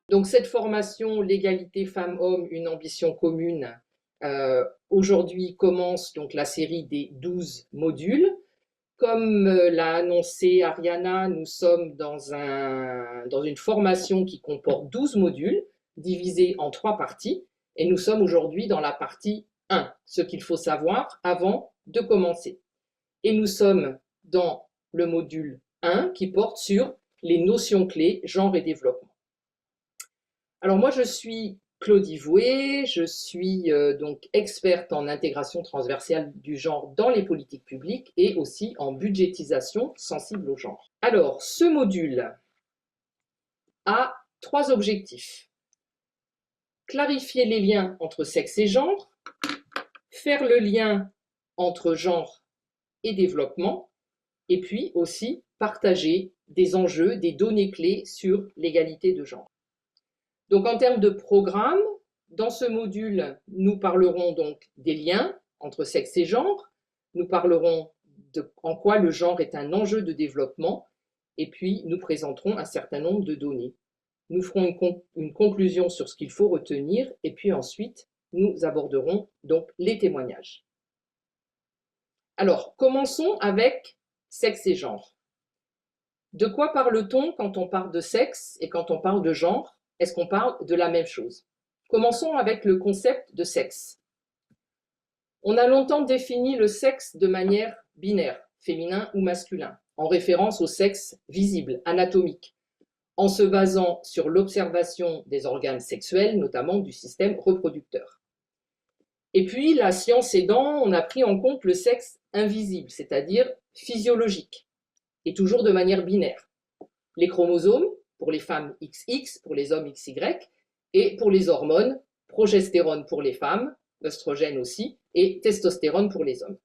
Donc cette formation, l'égalité femmes-hommes, une ambition commune, aujourd'hui commence donc la série des 12 modules. Comme l'a annoncé Ariana, nous sommes dans une formation qui comporte 12 modules, divisés en 3 parties, et nous sommes aujourd'hui dans la partie 1, ce qu'il faut savoir avant de commencer. Et nous sommes dans le module 1 qui porte sur les notions clés, genre et développement. Alors moi, je suis Claudie Voué, je suis donc experte en intégration transversale du genre dans les politiques publiques et aussi en budgétisation sensible au genre. Alors, ce module a 3 objectifs. Clarifier les liens entre sexe et genre, faire le lien entre genre et développement, et puis aussi partager des enjeux, des données clés sur l'égalité de genre. Donc en termes de programme, dans ce module, nous parlerons donc des liens entre sexe et genre, nous parlerons de en quoi le genre est un enjeu de développement, et puis nous présenterons un certain nombre de données. Nous ferons une conclusion sur ce qu'il faut retenir, et puis ensuite nous aborderons donc les témoignages. Alors, commençons avec sexe et genre. De quoi parle-t-on quand on parle de sexe et quand on parle de genre? Est-ce qu'on parle de la même chose? Commençons avec le concept de sexe. On a longtemps défini le sexe de manière binaire, féminin ou masculin, en référence au sexe visible, anatomique, en se basant sur l'observation des organes sexuels, notamment du système reproducteur. Et puis, la science aidant, on a pris en compte le sexe invisible, c'est-à-dire physiologique, et toujours de manière binaire. Les chromosomes, pour les femmes XX, pour les hommes XY, et pour les hormones, progestérone pour les femmes, œstrogène aussi, et testostérone pour les hommes.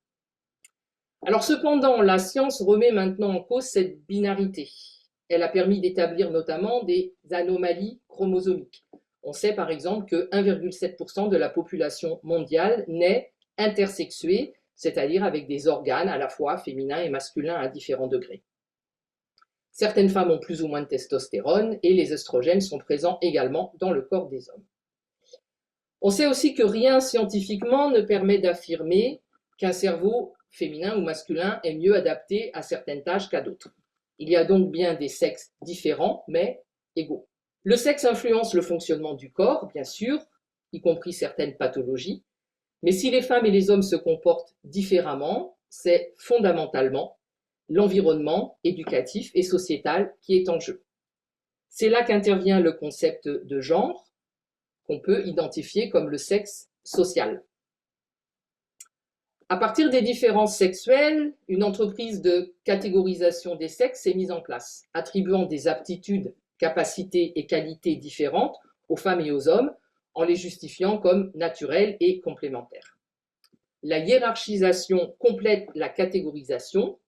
Alors cependant, la science remet maintenant en cause cette binarité. Elle a permis d'établir notamment des anomalies chromosomiques. On sait par exemple que 1,7% de la population mondiale naît intersexuée, c'est-à-dire avec des organes à la fois féminins et masculins à différents degrés. Certaines femmes ont plus ou moins de testostérone et les œstrogènes sont présents également dans le corps des hommes. On sait aussi que rien scientifiquement ne permet d'affirmer qu'un cerveau féminin ou masculin est mieux adapté à certaines tâches qu'à d'autres. Il y a donc bien des sexes différents, mais égaux. Le sexe influence le fonctionnement du corps, bien sûr, y compris certaines pathologies, mais si les femmes et les hommes se comportent différemment, c'est fondamentalement l'environnement éducatif et sociétal qui est en jeu. C'est là qu'intervient le concept de genre, qu'on peut identifier comme le sexe social. À partir des différences sexuelles, une entreprise de catégorisation des sexes est mise en place, attribuant des aptitudes, capacités et qualités différentes aux femmes et aux hommes, en les justifiant comme naturelles et complémentaires. La hiérarchisation complète la catégorisation.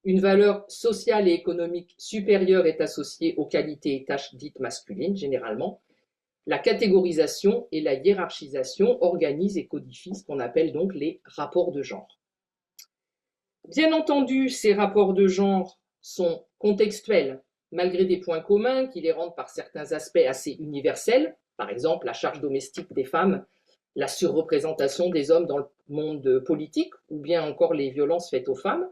Une valeur sociale et économique supérieure est associée aux qualités et tâches dites masculines, généralement. La catégorisation et la hiérarchisation organisent et codifient ce qu'on appelle donc les rapports de genre. Bien entendu, ces rapports de genre sont contextuels, malgré des points communs qui les rendent par certains aspects assez universels, par exemple la charge domestique des femmes, la surreprésentation des hommes dans le monde politique, ou bien encore les violences faites aux femmes.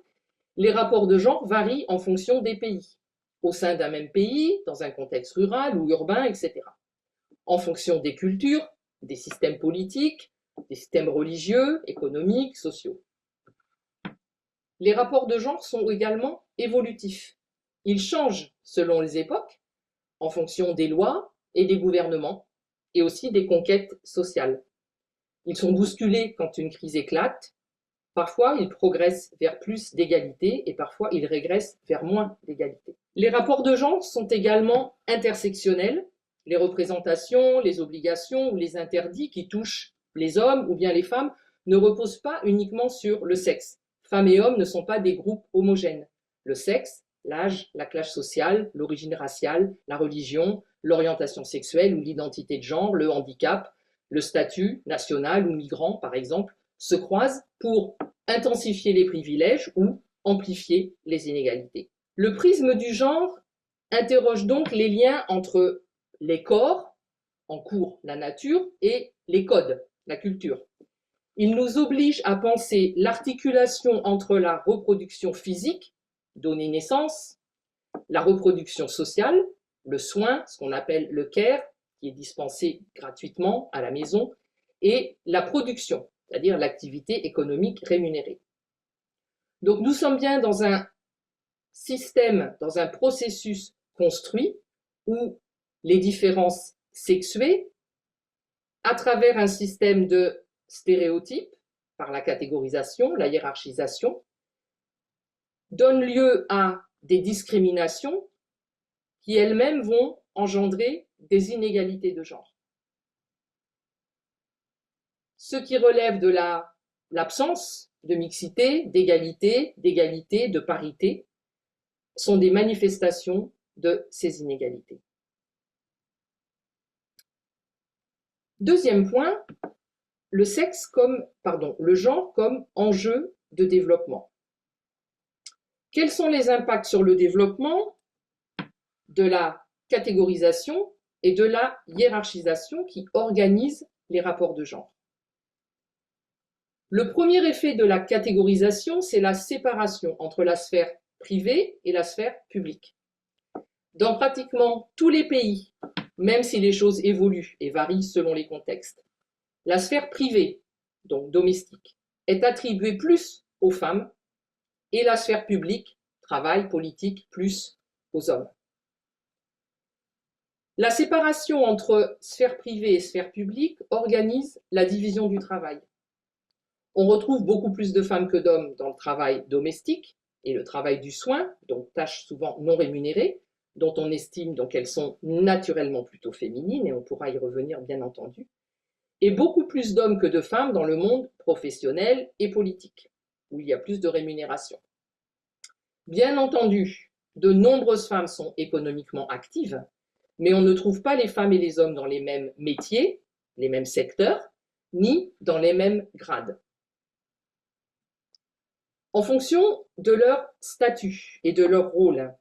Les rapports de genre varient en fonction des pays, au sein d'un même pays, dans un contexte rural ou urbain, etc. En fonction des cultures, des systèmes politiques, des systèmes religieux, économiques, sociaux. Les rapports de genre sont également évolutifs. Ils changent selon les époques, en fonction des lois et des gouvernements, et aussi des conquêtes sociales. Ils sont bousculés quand une crise éclate. Parfois, ils progressent vers plus d'égalité et parfois, ils régressent vers moins d'égalité. Les rapports de genre sont également intersectionnels. Les représentations, les obligations ou les interdits qui touchent les hommes ou bien les femmes ne reposent pas uniquement sur le sexe. Femmes et hommes ne sont pas des groupes homogènes. Le sexe, l'âge, la classe sociale, l'origine raciale, la religion, l'orientation sexuelle ou l'identité de genre, le handicap, le statut national ou migrant, par exemple, se croisent pour intensifier les privilèges ou amplifier les inégalités. Le prisme du genre interroge donc les liens entre les corps, en cours la nature et les codes, la culture. Il nous oblige à penser l'articulation entre la reproduction physique, donner naissance, la reproduction sociale, le soin, ce qu'on appelle le care, qui est dispensé gratuitement à la maison, et la production, c'est-à-dire l'activité économique rémunérée. Donc nous sommes bien dans un système, dans un processus construit où les différences sexuées, à travers un système de stéréotypes, par la catégorisation, la hiérarchisation, donnent lieu à des discriminations qui elles-mêmes vont engendrer des inégalités de genre. Ce qui relève de l'absence de mixité, d'égalité, de parité, sont des manifestations de ces inégalités. Deuxième point, le genre comme enjeu de développement. Quels sont les impacts sur le développement de la catégorisation et de la hiérarchisation qui organisent les rapports de genre? Le premier effet de la catégorisation, c'est la séparation entre la sphère privée et la sphère publique. Dans pratiquement tous les pays, même si les choses évoluent et varient selon les contextes, la sphère privée, donc domestique, est attribuée plus aux femmes et la sphère publique, travail, politique, plus aux hommes. La séparation entre sphère privée et sphère publique organise la division du travail. On retrouve beaucoup plus de femmes que d'hommes dans le travail domestique et le travail du soin, donc tâches souvent non rémunérées, dont on estime donc qu'elles sont naturellement plutôt féminines, et on pourra y revenir bien entendu, et beaucoup plus d'hommes que de femmes dans le monde professionnel et politique, où il y a plus de rémunération. Bien entendu, de nombreuses femmes sont économiquement actives, mais on ne trouve pas les femmes et les hommes dans les mêmes métiers, les mêmes secteurs, ni dans les mêmes grades. En fonction de leur statut et de leur rôle,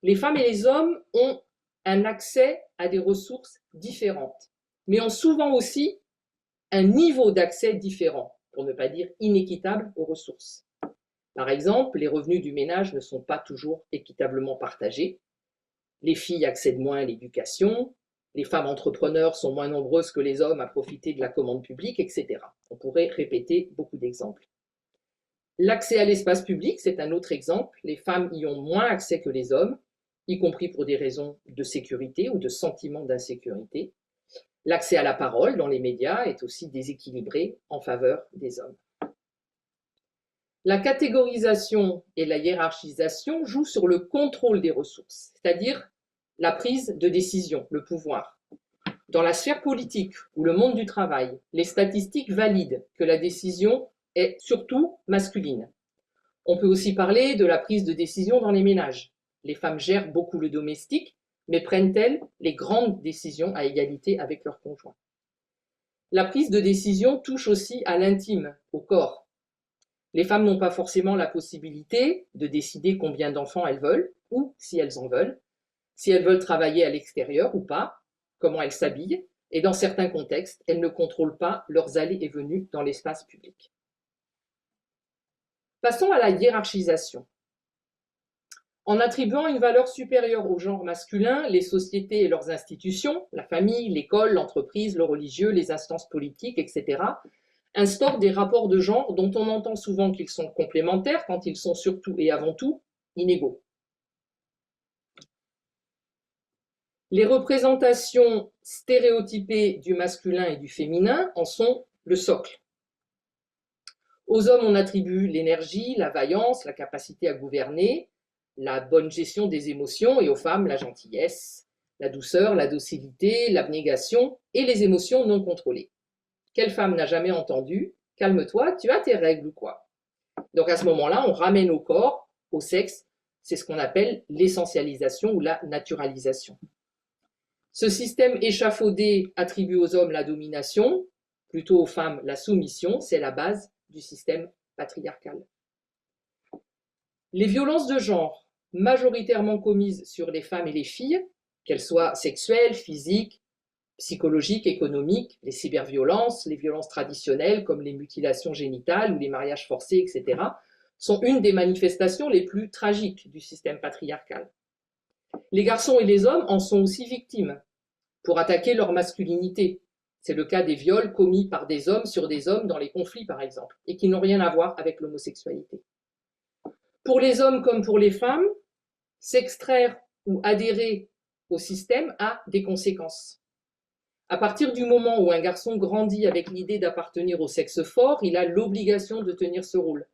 les femmes et les hommes ont un accès à des ressources différentes, mais ont souvent aussi un niveau d'accès différent, pour ne pas dire inéquitable, aux ressources. Par exemple, les revenus du ménage ne sont pas toujours équitablement partagés. Les filles accèdent moins à l'éducation, les femmes entrepreneurs sont moins nombreuses que les hommes à profiter de la commande publique, etc. On pourrait répéter beaucoup d'exemples. L'accès à l'espace public, c'est un autre exemple. Les femmes y ont moins accès que les hommes, y compris pour des raisons de sécurité ou de sentiment d'insécurité. L'accès à la parole dans les médias est aussi déséquilibré en faveur des hommes. La catégorisation et la hiérarchisation jouent sur le contrôle des ressources, c'est-à-dire la prise de décision, le pouvoir. Dans la sphère politique ou le monde du travail, les statistiques valident que la décision est surtout masculine. On peut aussi parler de la prise de décision dans les ménages. Les femmes gèrent beaucoup le domestique, mais prennent-elles les grandes décisions à égalité avec leurs conjoints? La prise de décision touche aussi à l'intime, au corps. Les femmes n'ont pas forcément la possibilité de décider combien d'enfants elles veulent, ou si elles en veulent, si elles veulent travailler à l'extérieur ou pas, comment elles s'habillent, et dans certains contextes, elles ne contrôlent pas leurs allées et venues dans l'espace public. Passons à la hiérarchisation. En attribuant une valeur supérieure au genre masculin, les sociétés et leurs institutions, la famille, l'école, l'entreprise, le religieux, les instances politiques, etc., instaurent des rapports de genre dont on entend souvent qu'ils sont complémentaires quand ils sont surtout et avant tout inégaux. Les représentations stéréotypées du masculin et du féminin en sont le socle. Aux hommes, on attribue l'énergie, la vaillance, la capacité à gouverner, la bonne gestion des émotions, et aux femmes, la gentillesse, la douceur, la docilité, l'abnégation et les émotions non contrôlées. Quelle femme n'a jamais entendu « calme-toi, tu as tes règles ou quoi ?» Donc à ce moment-là, on ramène au corps, au sexe, c'est ce qu'on appelle l'essentialisation ou la naturalisation. Ce système échafaudé attribue aux hommes la domination, plutôt aux femmes la soumission, c'est la base du système patriarcal. Les violences de genre, majoritairement commises sur les femmes et les filles, qu'elles soient sexuelles, physiques, psychologiques, économiques, les cyberviolences, les violences traditionnelles comme les mutilations génitales ou les mariages forcés, etc., sont une des manifestations les plus tragiques du système patriarcal. Les garçons et les hommes en sont aussi victimes pour attaquer leur masculinité. C'est le cas des viols commis par des hommes sur des hommes dans les conflits, par exemple, et qui n'ont rien à voir avec l'homosexualité. Pour les hommes comme pour les femmes, s'extraire ou adhérer au système a des conséquences. À partir du moment où un garçon grandit avec l'idée d'appartenir au sexe fort, il a l'obligation de tenir ce rôle.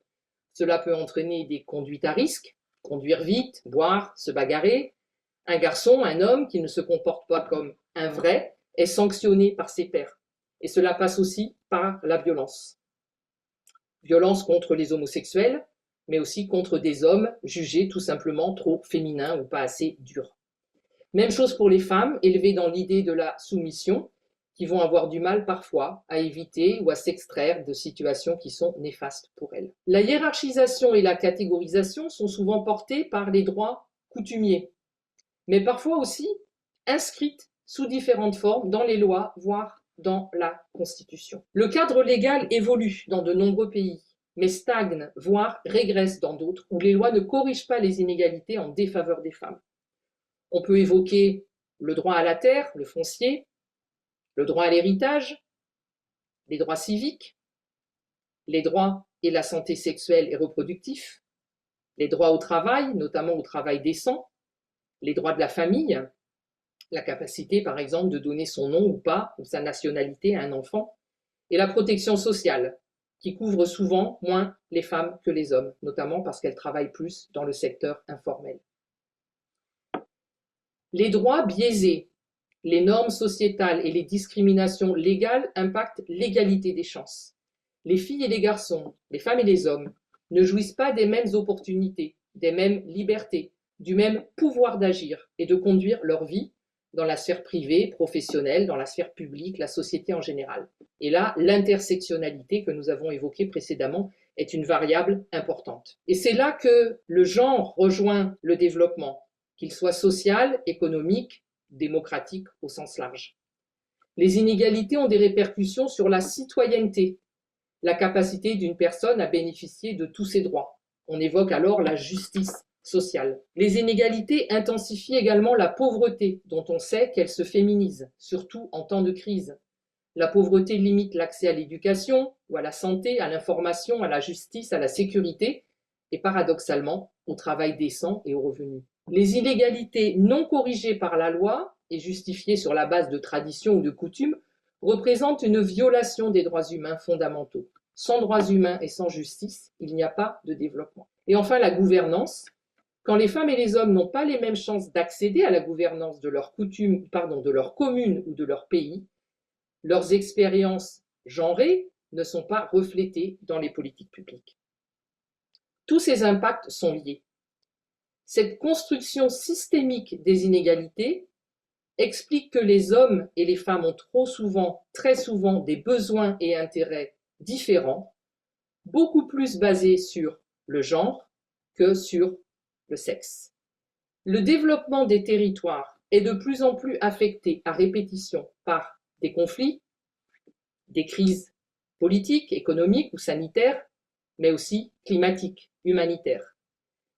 Cela peut entraîner des conduites à risque, conduire vite, boire, se bagarrer. Un garçon, un homme qui ne se comporte pas comme un vrai, est sanctionné par ses pairs. Et cela passe aussi par la violence. Violence contre les homosexuels, mais aussi contre des hommes jugés tout simplement trop féminins ou pas assez durs. Même chose pour les femmes, élevées dans l'idée de la soumission, qui vont avoir du mal parfois à éviter ou à s'extraire de situations qui sont néfastes pour elles. La hiérarchisation et la catégorisation sont souvent portées par les droits coutumiers, mais parfois aussi inscrites sous différentes formes dans les lois, voire dans la Constitution. Le cadre légal évolue dans de nombreux pays, mais stagne, voire régresse dans d'autres, où les lois ne corrigent pas les inégalités en défaveur des femmes. On peut évoquer le droit à la terre, le foncier, le droit à l'héritage, les droits civiques, les droits et la santé sexuelle et reproductive, les droits au travail, notamment au travail décent, les droits de la famille, la capacité par exemple de donner son nom ou pas, ou sa nationalité à un enfant, et la protection sociale, qui couvre souvent moins les femmes que les hommes, notamment parce qu'elles travaillent plus dans le secteur informel. Les droits biaisés, les normes sociétales et les discriminations légales impactent l'égalité des chances. Les filles et les garçons, les femmes et les hommes ne jouissent pas des mêmes opportunités, des mêmes libertés, du même pouvoir d'agir et de conduire leur vie dans la sphère privée, professionnelle, dans la sphère publique, la société en général. Et là, l'intersectionnalité que nous avons évoquée précédemment est une variable importante. Et c'est là que le genre rejoint le développement, qu'il soit social, économique, démocratique au sens large. Les inégalités ont des répercussions sur la citoyenneté, la capacité d'une personne à bénéficier de tous ses droits. On évoque alors la justice sociale. Les inégalités intensifient également la pauvreté, dont on sait qu'elle se féminise, surtout en temps de crise. La pauvreté limite l'accès à l'éducation ou à la santé, à l'information, à la justice, à la sécurité et paradoxalement au travail décent et aux revenus. Les inégalités non corrigées par la loi et justifiées sur la base de traditions ou de coutumes représentent une violation des droits humains fondamentaux. Sans droits humains et sans justice, il n'y a pas de développement. Et enfin, la gouvernance. Quand les femmes et les hommes n'ont pas les mêmes chances d'accéder à la gouvernance de leur de leur commune ou de leur pays, leurs expériences genrées ne sont pas reflétées dans les politiques publiques. Tous ces impacts sont liés. Cette construction systémique des inégalités explique que les hommes et les femmes ont trop souvent, très souvent, des besoins et intérêts différents, beaucoup plus basés sur le genre que sur le sexe. Le développement des territoires est de plus en plus affecté à répétition par des conflits, des crises politiques, économiques ou sanitaires, mais aussi climatiques, humanitaires.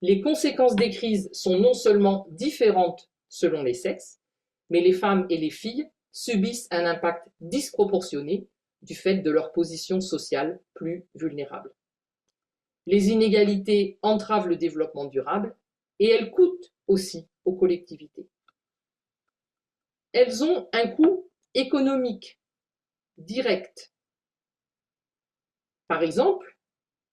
Les conséquences des crises sont non seulement différentes selon les sexes, mais les femmes et les filles subissent un impact disproportionné du fait de leur position sociale plus vulnérable. Les inégalités entravent le développement durable et elles coûtent aussi aux collectivités. Elles ont un coût économique direct. Par exemple,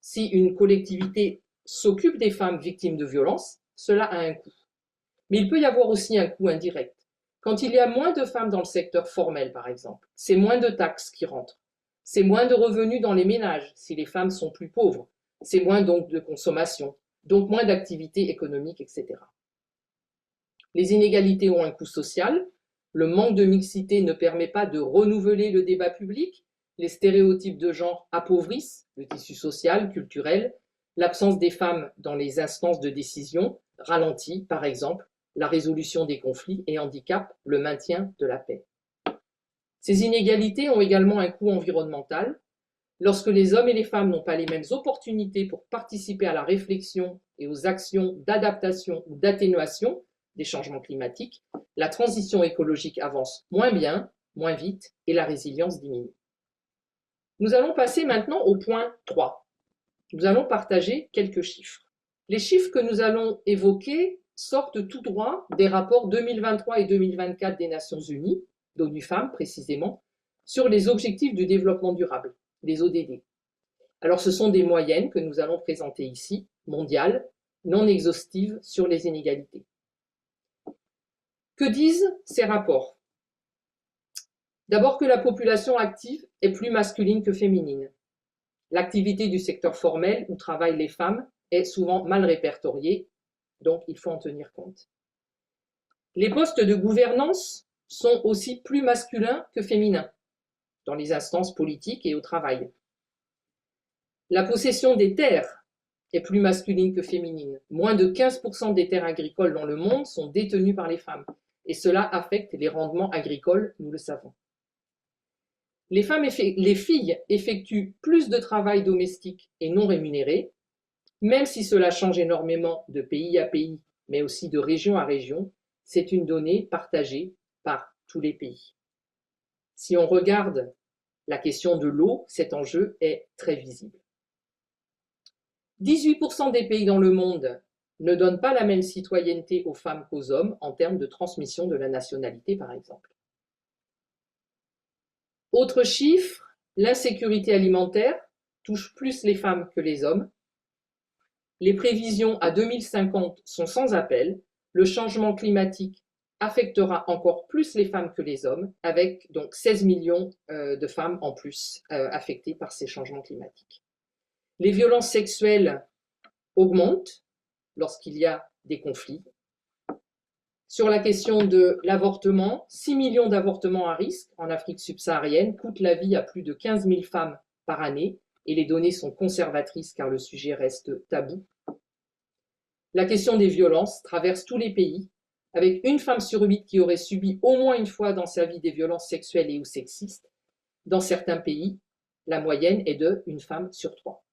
si une collectivité s'occupe des femmes victimes de violences, cela a un coût. Mais il peut y avoir aussi un coût indirect. Quand il y a moins de femmes dans le secteur formel, par exemple, c'est moins de taxes qui rentrent, c'est moins de revenus dans les ménages si les femmes sont plus pauvres, c'est moins donc de consommation, donc moins d'activités économiques, etc. Les inégalités ont un coût social, le manque de mixité ne permet pas de renouveler le débat public, les stéréotypes de genre appauvrissent le tissu social, culturel, l'absence des femmes dans les instances de décision ralentit, par exemple, la résolution des conflits et handicape le maintien de la paix. Ces inégalités ont également un coût environnemental. Lorsque les hommes et les femmes n'ont pas les mêmes opportunités pour participer à la réflexion et aux actions d'adaptation ou d'atténuation des changements climatiques, la transition écologique avance moins bien, moins vite et la résilience diminue. Nous allons passer maintenant au point 3. Nous allons partager quelques chiffres. Les chiffres que nous allons évoquer sortent tout droit des rapports 2023 et 2024 des Nations Unies, d'ONU Femmes précisément, sur les objectifs du développement durable, les ODD. Alors ce sont des moyennes que nous allons présenter ici, mondiales, non exhaustives sur les inégalités. Que disent ces rapports? D'abord que la population active est plus masculine que féminine. L'activité du secteur formel où travaillent les femmes est souvent mal répertoriée, donc il faut en tenir compte. Les postes de gouvernance sont aussi plus masculins que féminins dans les instances politiques et au travail. La possession des terres est plus masculine que féminine. Moins de 15% des terres agricoles dans le monde sont détenues par les femmes, et cela affecte les rendements agricoles, nous le savons. Les filles effectuent plus de travail domestique et non rémunéré, même si cela change énormément de pays à pays, mais aussi de région à région. C'est une donnée partagée par tous les pays. Si on regarde la question de l'eau, cet enjeu est très visible. 18% des pays dans le monde ne donnent pas la même citoyenneté aux femmes qu'aux hommes en termes de transmission de la nationalité, par exemple. Autre chiffre, l'insécurité alimentaire touche plus les femmes que les hommes. Les prévisions à 2050 sont sans appel. Le changement climatique affectera encore plus les femmes que les hommes, avec donc 16 millions de femmes en plus affectées par ces changements climatiques. Les violences sexuelles augmentent lorsqu'il y a des conflits. Sur la question de l'avortement, 6 millions d'avortements à risque en Afrique subsaharienne coûtent la vie à plus de 15 000 femmes par année, et les données sont conservatrices car le sujet reste tabou. La question des violences traverse tous les pays, avec une femme sur 8 qui aurait subi au moins une fois dans sa vie des violences sexuelles et ou sexistes. Dans certains pays, la moyenne est de une femme sur 3.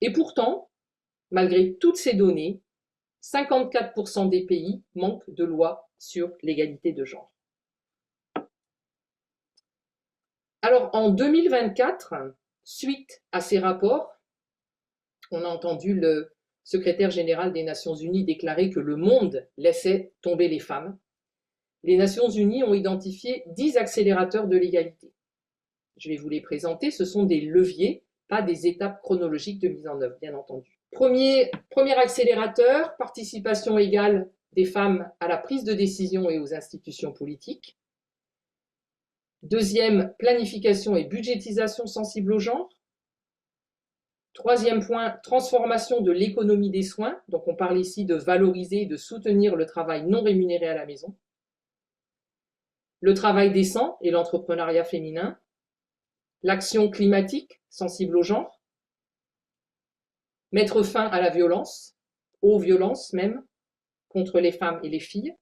Et pourtant, malgré toutes ces données, 54% des pays manquent de lois sur l'égalité de genre. Alors en 2024, suite à ces rapports, on a entendu le secrétaire général des Nations Unies déclarer que le monde laissait tomber les femmes. Les Nations Unies ont identifié 10 accélérateurs de l'égalité. Je vais vous les présenter, ce sont des leviers, pas des étapes chronologiques de mise en œuvre, bien entendu. Premier accélérateur, participation égale des femmes à la prise de décision et aux institutions politiques. Deuxième, planification et budgétisation sensible au genre. Troisième point, transformation de l'économie des soins. Donc on parle ici de valoriser et de soutenir le travail non rémunéré à la maison. Le travail décent et l'entrepreneuriat féminin. L'action climatique sensible au genre. Mettre fin à la violence, aux violences même, contre les femmes et les filles.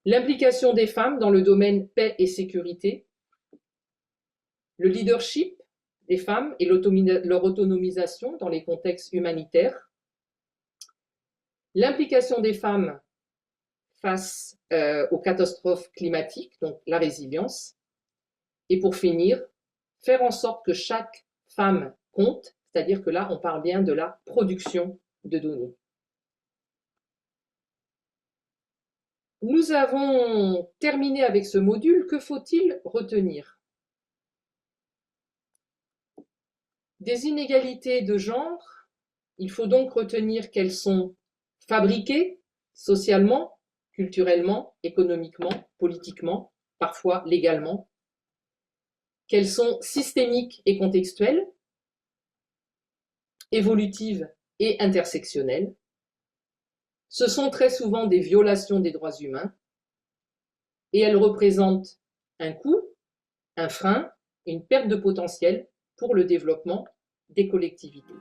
L'implication des femmes dans le domaine paix et sécurité. Le leadership des femmes et leur autonomisation dans les contextes humanitaires. L'implication des femmes face aux catastrophes climatiques, donc la résilience. Et pour finir, faire en sorte que chaque femme compte, c'est-à-dire que là, on parle bien de la production de données. Nous avons terminé avec ce module. Que faut-il retenir? Des inégalités de genre, il faut donc retenir qu'elles sont fabriquées socialement, culturellement, économiquement, politiquement, parfois légalement, qu'elles sont systémiques et contextuelles, évolutives et intersectionnelles. Ce sont très souvent des violations des droits humains et elles représentent un coût, un frein, une perte de potentiel pour le développement des collectivités.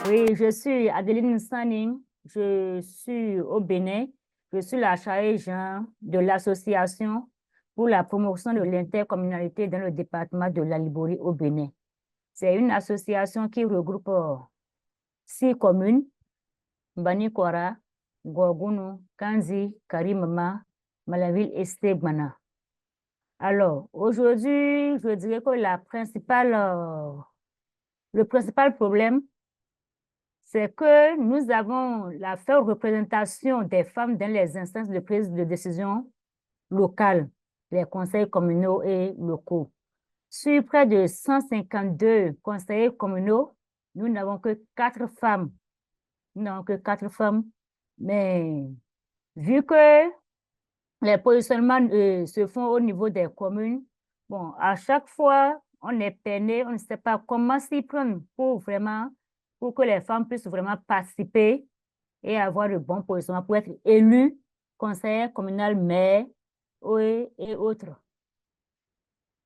Oui, je suis Adeline Nsaning, je suis au Bénin, je suis la chargée genre de l'association pour la promotion de l'intercommunalité dans le département de la Liborie au Bénin. C'est une association qui regroupe 6 communes, Banikora, Gorgounou, Kanzi, Karimama, Malaville et Stegmana. Alors, aujourd'hui, je dirais que le principal problème, c'est que nous avons la faible représentation des femmes dans les instances de prise de décision locales, les conseils communaux et locaux. Sur près de 152 conseillers communaux, nous n'avons que 4 femmes. Nous n'avons que 4 femmes, mais vu que les positionnements se font au niveau des communes, bon, à chaque fois, on est peiné, on ne sait pas comment s'y prendre pour que les femmes puissent vraiment participer et avoir le bon positionnement pour être élues conseillères communales, maires et autres.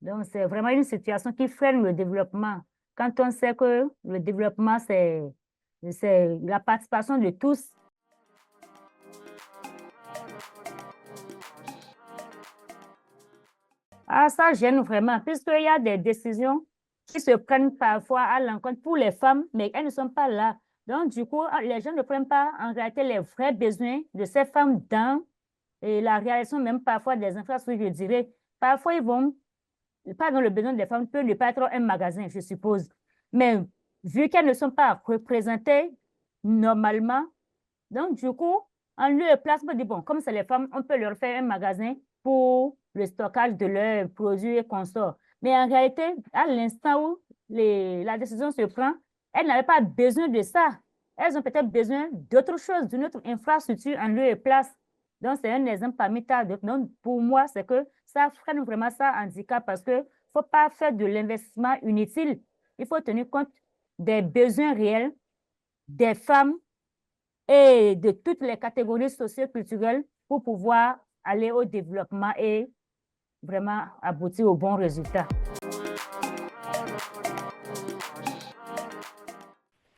Donc, c'est vraiment une situation qui freine le développement. Quand on sait que le développement, c'est la participation de tous. Ah, ça gêne vraiment, puisqu'il y a des décisions qui se prennent parfois à l'encontre pour les femmes, mais elles ne sont pas là. Donc, du coup, les gens ne prennent pas en réalité les vrais besoins de ces femmes dans la réalisation même parfois des infrastructures, je dirais. Parfois, ils vont, pas dans le besoin des femmes, peut ne pas être un magasin, je suppose. Mais vu qu'elles ne sont pas représentées normalement, donc du coup, en lieu et place, on dit, bon, comme c'est les femmes, on peut leur faire un magasin pour le stockage de leurs produits et consorts. Mais en réalité, à l'instant où la décision se prend, elles n'avaient pas besoin de ça. Elles ont peut-être besoin d'autre chose, d'une autre infrastructure en lieu et place. Donc, c'est un exemple parmi tant d'autres. Donc, pour moi, c'est que ça freine vraiment ça handicap parce qu'il ne faut pas faire de l'investissement inutile. Il faut tenir compte des besoins réels des femmes et de toutes les catégories socio-culturelles pour pouvoir aller au développement et vraiment aboutir aux bons résultats.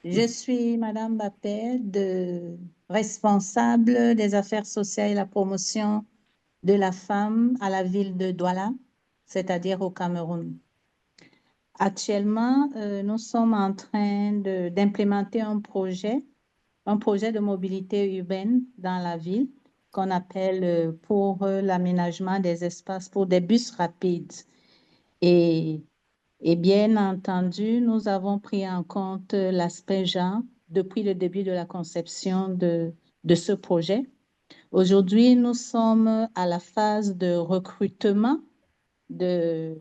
Je suis Madame Bappé, responsable des affaires sociales et la promotion de la femme à la ville de Douala, c'est-à-dire au Cameroun. Actuellement, nous sommes en train d'implémenter un projet de mobilité urbaine dans la ville qu'on appelle pour l'aménagement des espaces pour des bus rapides. Et bien entendu, nous avons pris en compte l'aspect genre depuis le début de la conception de ce projet. Aujourd'hui, nous sommes à la phase de recrutement des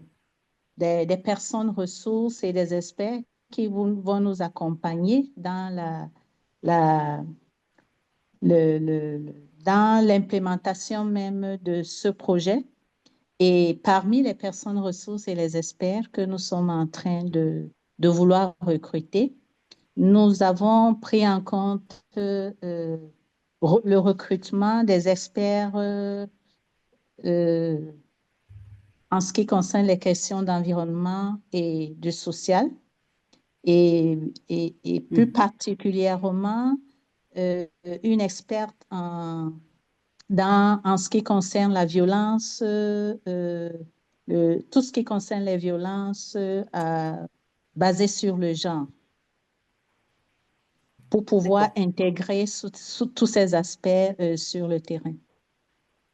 personnes ressources et des experts qui vont nous accompagner dans dans l'implémentation même de ce projet. Et parmi les personnes ressources et les experts que nous sommes en train de vouloir recruter, nous avons pris en compte le recrutement des experts en ce qui concerne les questions d'environnement et de social, et plus particulièrement une experte en ce qui concerne la violence, tout ce qui concerne les violences basées sur le genre, pour pouvoir intégrer tous ces aspects sur le terrain.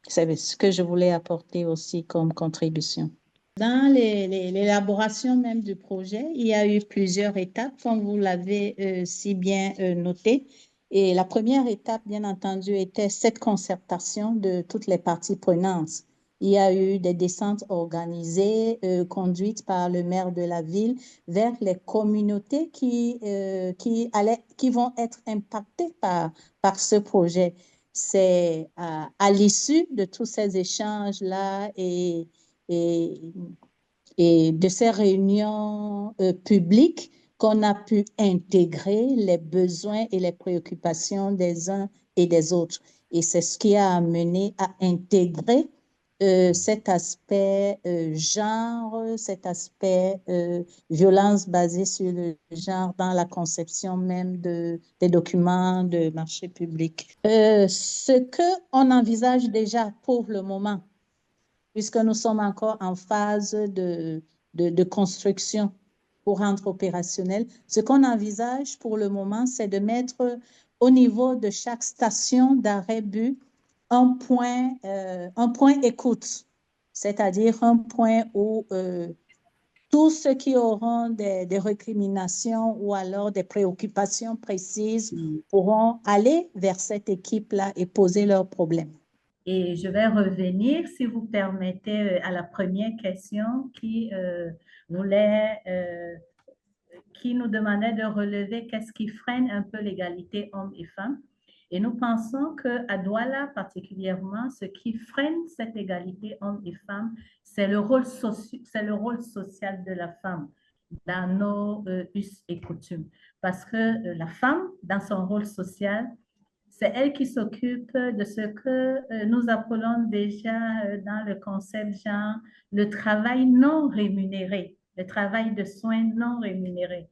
C'est ce que je voulais apporter aussi comme contribution. Dans l'élaboration même du projet, il y a eu plusieurs étapes, comme vous l'avez si bien noté. Et la première étape, bien entendu, était cette concertation de toutes les parties prenantes. Il y a eu des descentes organisées, conduites par le maire de la ville vers les communautés qui vont être impactées par ce projet. C'est à l'issue de tous ces échanges-là et de ces réunions publiques qu'on a pu intégrer les besoins et les préoccupations des uns et des autres. Et c'est ce qui a amené à intégrer cet aspect genre, cet aspect violence basée sur le genre dans la conception même des documents de marché public. Ce qu'on envisage déjà pour le moment, puisque nous sommes encore en phase de construction pour rendre opérationnel, ce qu'on envisage pour le moment, c'est de mettre au niveau de chaque station d'arrêt-but un point écoute, c'est-à-dire un point où tous ceux qui auront des récriminations ou alors des préoccupations précises pourront aller vers cette équipe-là et poser leurs problèmes. Et je vais revenir, si vous permettez, à la première question qui nous demandait de relever qu'est-ce qui freine un peu l'égalité hommes et femmes. Et nous pensons qu'à Douala particulièrement, ce qui freine cette égalité hommes et femmes, c'est le rôle social de la femme dans nos us et coutumes. Parce que la femme, dans son rôle social, c'est elle qui s'occupe de ce que nous appelons déjà dans le concept genre le travail non rémunéré, le travail de soins non rémunéré.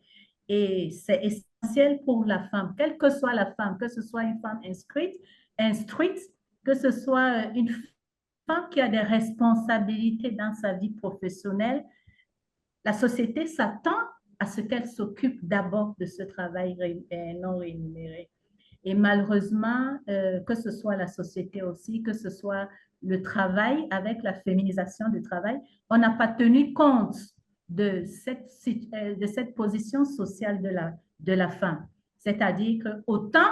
Et c'est essentiel pour la femme, quelle que soit la femme, que ce soit une femme instruite, que ce soit une femme qui a des responsabilités dans sa vie professionnelle. La société s'attend à ce qu'elle s'occupe d'abord de ce travail non rémunéré. Et malheureusement, que ce soit la société aussi, que ce soit le travail avec la féminisation du travail, on n'a pas tenu compte de cette position sociale de la femme. C'est-à-dire que autant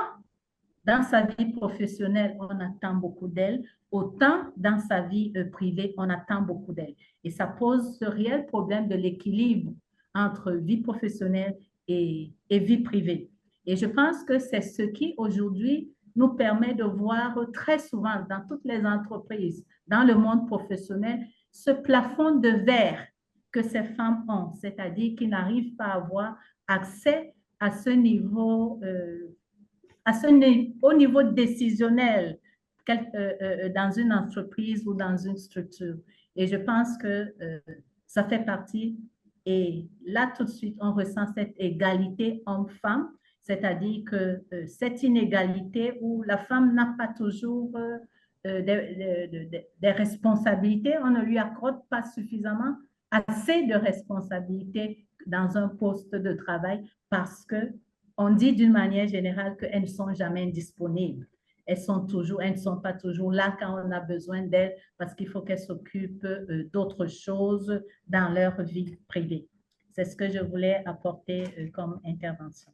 dans sa vie professionnelle, on attend beaucoup d'elle, autant dans sa vie privée, on attend beaucoup d'elle. Et ça pose ce réel problème de l'équilibre entre vie professionnelle et vie privée. Et je pense que c'est ce qui aujourd'hui nous permet de voir très souvent dans toutes les entreprises, dans le monde professionnel, ce plafond de verre que ces femmes ont, c'est-à-dire qu'ils n'arrivent pas à avoir accès à ce niveau, au niveau décisionnel dans une entreprise ou dans une structure. Et je pense que ça fait partie. Et là, tout de suite, on ressent cette égalité homme-femme, c'est-à-dire que cette inégalité où la femme n'a pas toujours des responsabilités, on ne lui accorde pas suffisamment assez de responsabilités dans un poste de travail parce que on dit d'une manière générale qu'elles ne sont jamais disponibles. Elles ne sont pas toujours là quand on a besoin d'elles parce qu'il faut qu'elles s'occupent d'autres choses dans leur vie privée. C'est ce que je voulais apporter comme intervention.